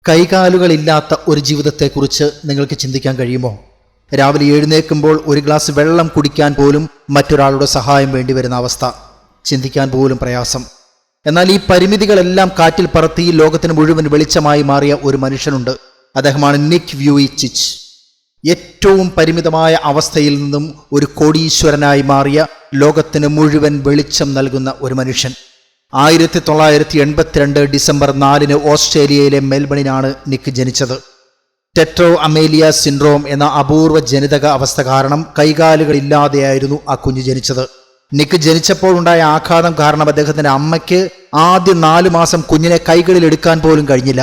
കൈകാലുകളില്ലാത്ത ഒരു ജീവിതത്തെക്കുറിച്ച് നിങ്ങൾക്ക് ചിന്തിക്കാൻ കഴിയുമോ? രാവിലെ എഴുന്നേൽക്കുമ്പോൾ ഒരു ഗ്ലാസ് വെള്ളം കുടിക്കാൻ പോലും മറ്റൊരാളുടെ സഹായം വേണ്ടിവരുന്ന അവസ്ഥ ചിന്തിക്കാൻ പോലും പ്രയാസം. എന്നാൽ ഈ പരിമിതികളെല്ലാം കാറ്റിൽ പറത്തി ലോകത്തിന് മുഴുവൻ വെളിച്ചമായി മാറിയ ഒരു മനുഷ്യനുണ്ട്. അദ്ദേഹമാണ് നിക് വ്യൂയിച്ചിച്ച്. ഏറ്റവും പരിമിതമായ അവസ്ഥയിൽ നിന്നും ഒരു കോടീശ്വരനായി മാറിയ ലോകത്തിന് മുഴുവൻ വെളിച്ചം നൽകുന്ന ഒരു മനുഷ്യൻ. 1982 ഡിസംബർ 4 ഓസ്ട്രേലിയയിലെ മെൽബണിനാണ് നിക് ജനിച്ചത്. ടെട്രോ അമേലിയ സിൻഡ്രോം എന്ന അപൂർവ ജനിതക അവസ്ഥ കാരണം കൈകാലുകളില്ലാതെയായിരുന്നു ആ കുഞ്ഞ് ജനിച്ചത്. നിക് ജനിച്ചപ്പോഴുണ്ടായ ആഘാതം കാരണം അദ്ദേഹത്തിന്റെ അമ്മയ്ക്ക് ആദ്യ 4 മാസം കുഞ്ഞിനെ കൈകളിൽ എടുക്കാൻ പോലും കഴിഞ്ഞില്ല.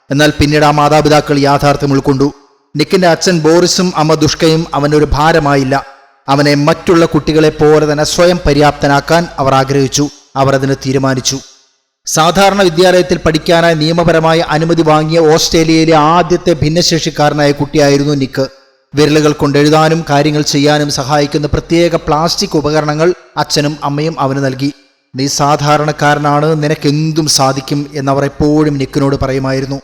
എന്നാൽ പിന്നീട് ആ മാതാപിതാക്കൾ യാഥാർത്ഥ്യം ഉൾക്കൊണ്ടു. നിക്കിന്റെ അച്ഛൻ ബോറിസും അമ്മ ദുഷ്കയും അവനൊരു ഭാരമായില്ല. അവനെ മറ്റുള്ള കുട്ടികളെ പോലെ തന്നെ സ്വയം പര്യാപ്തനാക്കാൻ അവർ ആഗ്രഹിച്ചു. അവർ അതിന് തീരുമാനിച്ചു. സാധാരണ വിദ്യാലയത്തിൽ പഠിക്കാനായി നിയമപരമായ അനുമതി വാങ്ങിയ ഓസ്ട്രേലിയയിലെ ആദ്യത്തെ ഭിന്നശേഷിക്കാരനായ കുട്ടിയായിരുന്നു നിക്ക്. വിരലുകൾ കൊണ്ടെഴുതാനും കാര്യങ്ങൾ ചെയ്യാനും സഹായിക്കുന്ന പ്രത്യേക പ്ലാസ്റ്റിക് ഉപകരണങ്ങൾ അച്ഛനും അമ്മയും അവന് നൽകി. നീ സാധാരണക്കാരനാണ്, നിനക്കെന്തും സാധിക്കും എന്നവർ എപ്പോഴും നിക്കിനോട് പറയുമായിരുന്നു.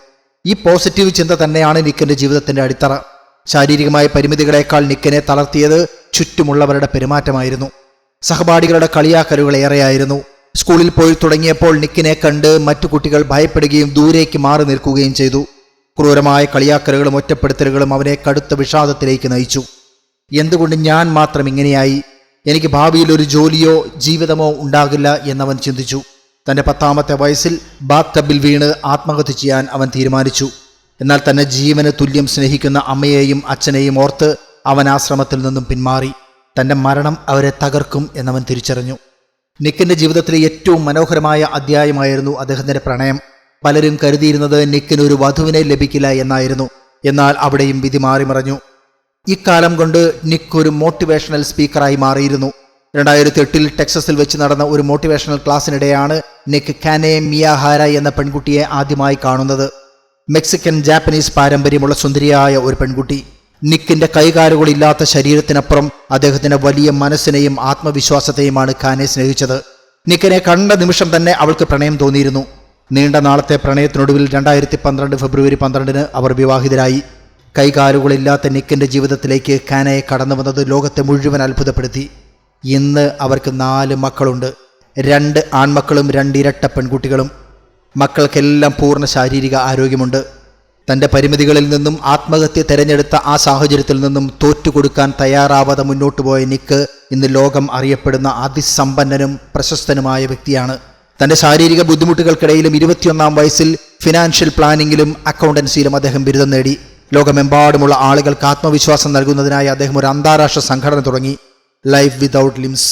ഈ പോസിറ്റീവ് ചിന്ത തന്നെയാണ് നിക്കിന്റെ ജീവിതത്തിന്റെ അടിത്തറ. ശാരീരികമായ പരിമിതികളെക്കാൾ നിക്കിനെ തളർത്തിയത് ചുറ്റുമുള്ളവരുടെ പെരുമാറ്റമായിരുന്നു. സഹപാഠികളുടെ കളിയാക്കലുകൾ ഏറെയായിരുന്നു. സ്കൂളിൽ പോയി തുടങ്ങിയപ്പോൾ നിക്കിനെ കണ്ട് മറ്റു കുട്ടികൾ ഭയപ്പെടുകയും ദൂരേക്ക് മാറി നിൽക്കുകയും ചെയ്തു. ക്രൂരമായ കളിയാക്കലുകളും ഒറ്റപ്പെടുത്തലുകളും അവനെ കടുത്ത വിഷാദത്തിലേക്ക് നയിച്ചു. എന്തുകൊണ്ട് ഞാൻ മാത്രം ഇങ്ങനെയായി? എനിക്ക് ഭാവിയിൽ ഒരു ജോലിയോ ജീവിതമോ ഉണ്ടാകില്ല എന്നവൻ ചിന്തിച്ചു. തൻ്റെ 10ാമത്തെ വയസ്സിൽ ബാത്ത് ടബിൽ വീണ് ആത്മഹത്യ ചെയ്യാൻ അവൻ തീരുമാനിച്ചു. എന്നാൽ തന്നെ ജീവന് തുല്യം സ്നേഹിക്കുന്ന അമ്മയെയും അച്ഛനെയും ഓർത്ത് അവൻ ആശ്രമത്തിൽ നിന്നും പിന്മാറി. തൻ്റെ മരണം അവരെ തകർക്കും എന്നവൻ തിരിച്ചറിഞ്ഞു. നിക്കിന്റെ ജീവിതത്തിലെ ഏറ്റവും മനോഹരമായ അധ്യായമായിരുന്നു അദ്ദേഹത്തിന്റെ പ്രണയം. പലരും കരുതിയിരുന്നത് നിക്കിന് ഒരു വധുവിനെ ലഭിക്കില്ല എന്നായിരുന്നു. എന്നാൽ അവിടെയും വിധി മാറിമറിഞ്ഞു. ഇക്കാലം കൊണ്ട് നിക്ക് ഒരു മോട്ടിവേഷണൽ സ്പീക്കറായി മാറിയിരുന്നു. 2008 ടെക്സസിൽ വെച്ച് നടന്ന ഒരു മോട്ടിവേഷണൽ ക്ലാസ്സിനിടെയാണ് നിക്ക് കാനെ മിയാഹാര എന്ന പെൺകുട്ടിയെ ആദ്യമായി കാണുന്നത്. മെക്സിക്കൻ ജാപ്പനീസ് പാരമ്പര്യമുള്ള സുന്ദരിയായ ഒരു പെൺകുട്ടി. നിക്കിന്റെ കൈകാലുകളില്ലാത്ത ശരീരത്തിനപ്പുറം അദ്ദേഹത്തിന്റെ വലിയ മനസ്സിനെയും ആത്മവിശ്വാസത്തെയുമാണ് കാനെ സ്നേഹിച്ചത്. നിക്കിനെ കണ്ട നിമിഷം തന്നെ അവൾക്ക് പ്രണയം തോന്നിയിരുന്നു. നീണ്ട നാളത്തെ പ്രണയത്തിനൊടുവിൽ 2012 ഫെബ്രുവരി 12 അവർ വിവാഹിതരായി. കൈകാലുകളില്ലാത്ത നിക്കിന്റെ ജീവിതത്തിലേക്ക് കാനയെ കടന്നു വന്നത് ലോകത്തെ മുഴുവൻ അത്ഭുതപ്പെടുത്തി. ഇന്ന് അവർക്ക് 4 മക്കളുണ്ട്. 2 ആൺമക്കളും 2 ഇരട്ട പെൺകുട്ടികളും. മക്കൾക്കെല്ലാം പൂർണ്ണ ശാരീരിക ആരോഗ്യമുണ്ട്. തൻ്റെ പരിമിതികളിൽ നിന്നും ആത്മഹത്യ തിരഞ്ഞെടുത്ത ആ സാഹചര്യത്തിൽ നിന്നും തോറ്റുകൊടുക്കാൻ തയ്യാറാവാതെ മുന്നോട്ട് പോയ നിക്ക് ഇന്ന് ലോകം അറിയപ്പെടുന്ന അതിസമ്പന്നനും പ്രശസ്തനുമായ വ്യക്തിയാണ്. തൻ്റെ ശാരീരിക ബുദ്ധിമുട്ടുകൾക്കിടയിലും 21ാം വയസ്സിൽ ഫിനാൻഷ്യൽ പ്ലാനിങ്ങിലും അക്കൗണ്ടൻസിയിലും അദ്ദേഹം ബിരുദം നേടി. ലോകമെമ്പാടുമുള്ള ആളുകൾക്ക് ആത്മവിശ്വാസം നൽകുന്നതിനായി അദ്ദേഹം ഒരു അന്താരാഷ്ട്ര സംഘടന തുടങ്ങി, ലൈഫ് വിതൗട്ട് ലിംസ്.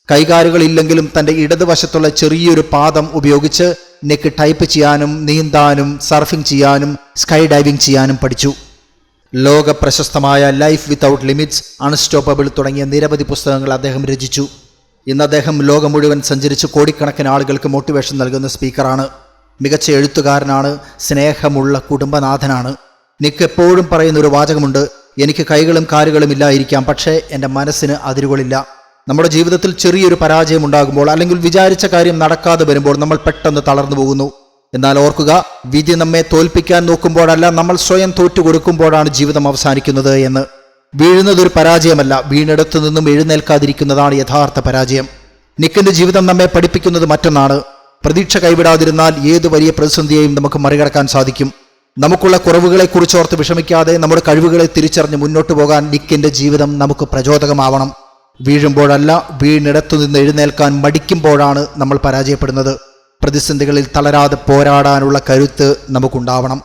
കൈകാലുകളില്ലെങ്കിലും തൻ്റെ ഇടതുവശത്തുള്ള ചെറിയൊരു പാദം ഉപയോഗിച്ച് നിക്ക് ടൈപ്പ് ചെയ്യാനും നീന്താനും സർഫിംഗ് ചെയ്യാനും സ്കൈ ഡൈവിംഗ് ചെയ്യാനും പഠിച്ചു. ലോക പ്രശസ്തമായ ലൈഫ് വിതൗട്ട് ലിമിറ്റ്സ്, അൺസ്റ്റോപ്പബിൾ തുടങ്ങിയ നിരവധി പുസ്തകങ്ങൾ അദ്ദേഹം രചിച്ചു. ഇന്ന് അദ്ദേഹം ലോകം മുഴുവൻ സഞ്ചരിച്ച് കോടിക്കണക്കിന് ആളുകൾക്ക് മോട്ടിവേഷൻ നൽകുന്ന സ്പീക്കറാണ്. മികച്ച എഴുത്തുകാരനാണ്. സ്നേഹമുള്ള കുടുംബനാഥനാണ്. നിക്ക് എപ്പോഴും പറയുന്ന ഒരു വാചകമുണ്ട്: എനിക്ക് കൈകളും കാലുകളും ഇല്ലായിരിക്കാം, പക്ഷേ എൻ്റെ മനസ്സിന് അതിരുകളില്ല. നമ്മുടെ ജീവിതത്തിൽ ചെറിയൊരു പരാജയം ഉണ്ടാകുമ്പോൾ അല്ലെങ്കിൽ വിചാരിച്ച കാര്യം നടക്കാതെ വരുമ്പോൾ നമ്മൾ പെട്ടെന്ന് തളർന്നു പോകുന്നു. എന്നാൽ ഓർക്കുക, വിധി നമ്മെ തോൽപ്പിക്കാൻ നോക്കുമ്പോഴല്ല, നമ്മൾ സ്വയം തോറ്റുകൊടുക്കുമ്പോഴാണ് ജീവിതം അവസാനിക്കുന്നത് എന്ന്. വീഴുന്നതൊരു പരാജയമല്ല, വീണിടത്തു നിന്നും എഴുന്നേൽക്കാതിരിക്കുന്നതാണ് യഥാർത്ഥ പരാജയം. നിക്കിന്റെ ജീവിതം നമ്മെ പഠിപ്പിക്കുന്നത് മറ്റൊന്നാണ്. പ്രതീക്ഷ കൈവിടാതിരുന്നാൽ ഏത് വലിയ പ്രതിസന്ധിയെയും നമുക്ക് മറികടക്കാൻ സാധിക്കും. നമുക്കുള്ള കുറവുകളെക്കുറിച്ചോർത്ത് വിഷമിക്കാതെ നമ്മുടെ കഴിവുകളെ തിരിച്ചറിഞ്ഞ് മുന്നോട്ട് പോകാൻ നിക്കിന്റെ ജീവിതം നമുക്ക് പ്രചോദകമാവണം. വീഴുമ്പോഴല്ല, വീണിടത്തു നിന്ന് എഴുന്നേൽക്കാൻ മടിക്കുമ്പോഴാണ് നമ്മൾ പരാജയപ്പെടുന്നത്. പ്രതിസന്ധികളിൽ തളരാതെ പോരാടാനുള്ള കരുത്ത് നമുക്കുണ്ടാവണം.